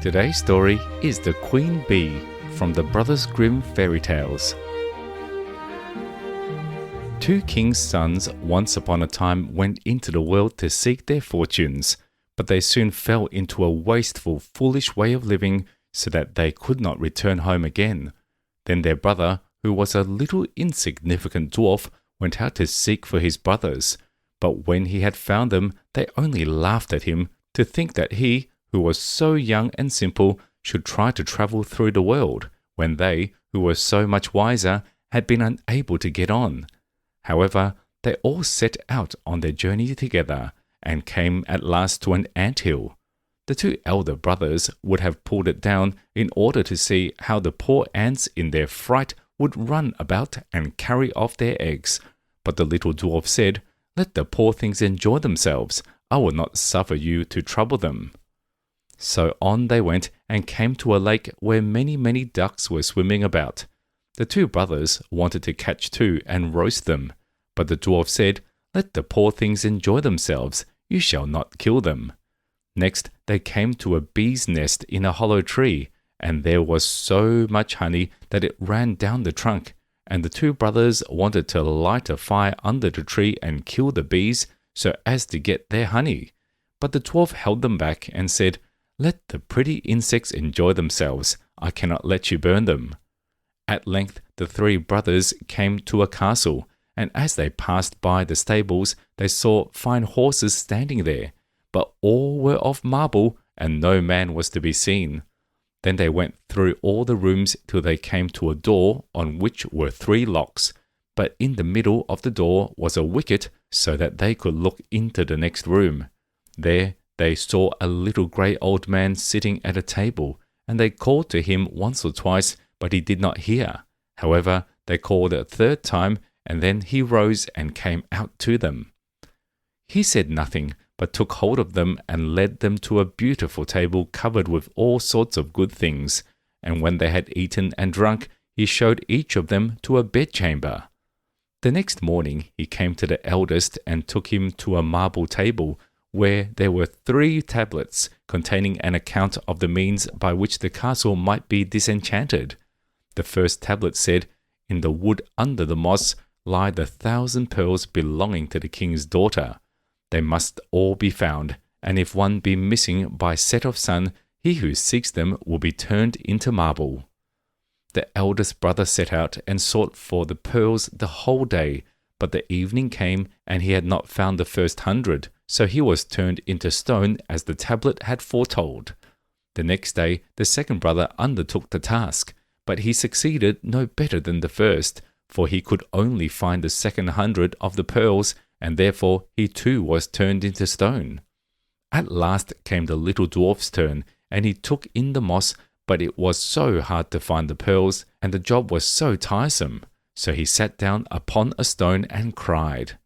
Today's story is The Queen Bee from the Brothers Grimm fairy tales. Two kings' sons once upon a time went into the world to seek their fortunes, but they soon fell into a wasteful, foolish way of living so that they could not return home again. Then their brother, who was a little insignificant dwarf, went out to seek for his brothers. But when he had found them, they only laughed at him to think that he, who was so young and simple, should try to travel through the world, when they, who were so much wiser, had been unable to get on. However, they all set out on their journey together, and came at last to an anthill. The two elder brothers would have pulled it down in order to see how the poor ants in their fright would run about and carry off their eggs. But the little dwarf said, "Let the poor things enjoy themselves. I will not suffer you to trouble them." So on they went and came to a lake where many ducks were swimming about. The two brothers wanted to catch two and roast them, but the dwarf said, "Let the poor things enjoy themselves. You shall not kill them." Next they came to a bee's nest in a hollow tree, and there was so much honey that it ran down the trunk, and the two brothers wanted to light a fire under the tree and kill the bees so as to get their honey. But the dwarf held them back and said, "Let the pretty insects enjoy themselves. I cannot let you burn them." At length the three brothers came to a castle, and as they passed by the stables, they saw fine horses standing there, but all were of marble, and no man was to be seen. Then they went through all the rooms till they came to a door on which were 3 locks, but in the middle of the door was a wicket so that they could look into the next room. There they saw a little grey old man sitting at a table, and they called to him once or twice, but he did not hear. However, they called a 3rd time, and then he rose and came out to them. He said nothing, but took hold of them and led them to a beautiful table covered with all sorts of good things. And when they had eaten and drunk, he showed each of them to a bedchamber. The next morning he came to the eldest and took him to a marble table, where there were 3 tablets containing an account of the means by which the castle might be disenchanted. The first tablet said, "In the wood under the moss lie the 1,000 pearls belonging to the king's daughter. They must all be found, and if one be missing by set of sun, he who seeks them will be turned into marble." The eldest brother set out and sought for the pearls the whole day, but the evening came and he had not found the first 100, so he was turned into stone as the tablet had foretold. The next day the second brother undertook the task, but he succeeded no better than the first, for he could only find the second 100 of the pearls, and therefore he too was turned into stone. At last came the little dwarf's turn, and he took in the moss, but it was so hard to find the pearls, and the job was so tiresome. So he sat down upon a stone and cried.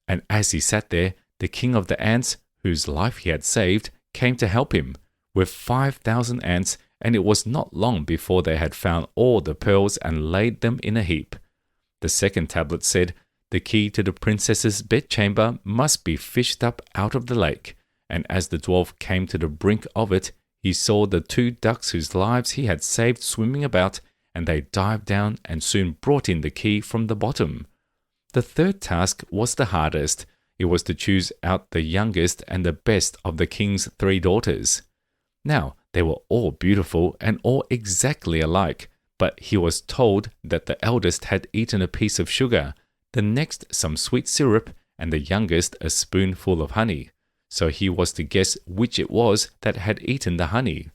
And as he sat there, the king of the ants, whose life he had saved, came to help him, with 5,000 ants, and it was not long before they had found all the pearls and laid them in a heap. The second tablet said, "The key to the princess's bedchamber must be fished up out of the lake." And as the dwarf came to the brink of it, he saw the 2 ducks whose lives he had saved swimming about, and they dived down and soon brought in the key from the bottom. The 3rd task was the hardest. It was to choose out the youngest and the best of the king's 3 daughters. Now, they were all beautiful and all exactly alike, but he was told that the eldest had eaten a piece of sugar, the next some sweet syrup, and the youngest a spoonful of honey. So he was to guess which it was that had eaten the honey.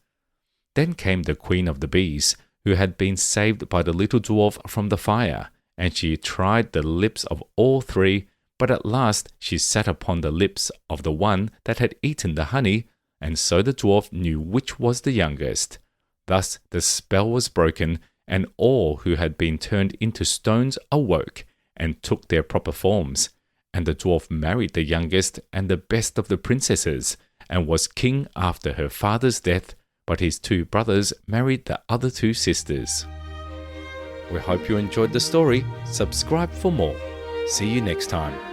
Then came the queen of the bees, who had been saved by the little dwarf from the fire, and she tried the lips of all 3, but at last she sat upon the lips of the one that had eaten the honey, and so the dwarf knew which was the youngest. Thus the spell was broken, and all who had been turned into stones awoke, and took their proper forms. And the dwarf married the youngest and the best of the princesses, and was king after her father's death, but his 2 brothers married the other 2 sisters. We hope you enjoyed the story. Subscribe for more. See you next time.